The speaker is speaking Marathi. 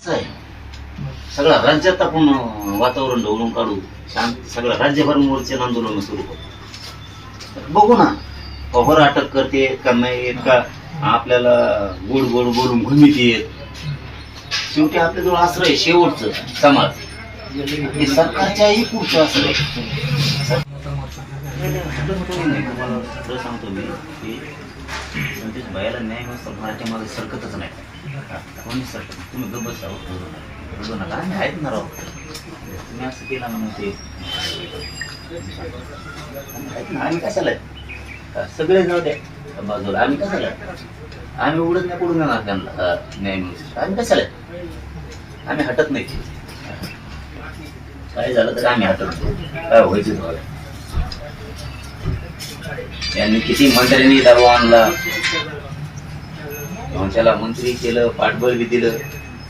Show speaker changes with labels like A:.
A: आहे सगळ्या राज्यात आपण वातावरण ढवळून काढू, शांत सगळं राज्यभर मोर्चे आंदोलन सुरू करू. बघू ना खबर अटक करते का नाही का, आपल्याला गोड गोड बोलून घुमीत येत. शेवटी आपल्याजवळ आश्रय शेवटचं समाज हे सरकारच्याही पुढचं आश्रय. तुम्हाला खरं सांगतो मी की संदेश भाईला न्याय नसतं मराठी मागे सरकतच नाही. कोणी सरकत तुम्ही गप्प बसावं नका, आम्ही आहेत ना राव. तुम्ही असं केलं म्हणून ते आहेत ना, आम्ही कशाला सगळे जाऊ द्या बाजूला. आम्ही कशाला आम्ही उडत नाही पडून देणार त्यांना न्याय मिळू. आम्ही कशाला आम्ही हटत नाही. काय झालं तर आम्ही हटत नाही. काय व्हायचं तुम्हाला. यांनी किती मंत्र्यांनी दबाव आणला, त्याला मंत्री केलं, पाठबळ बी दिलं.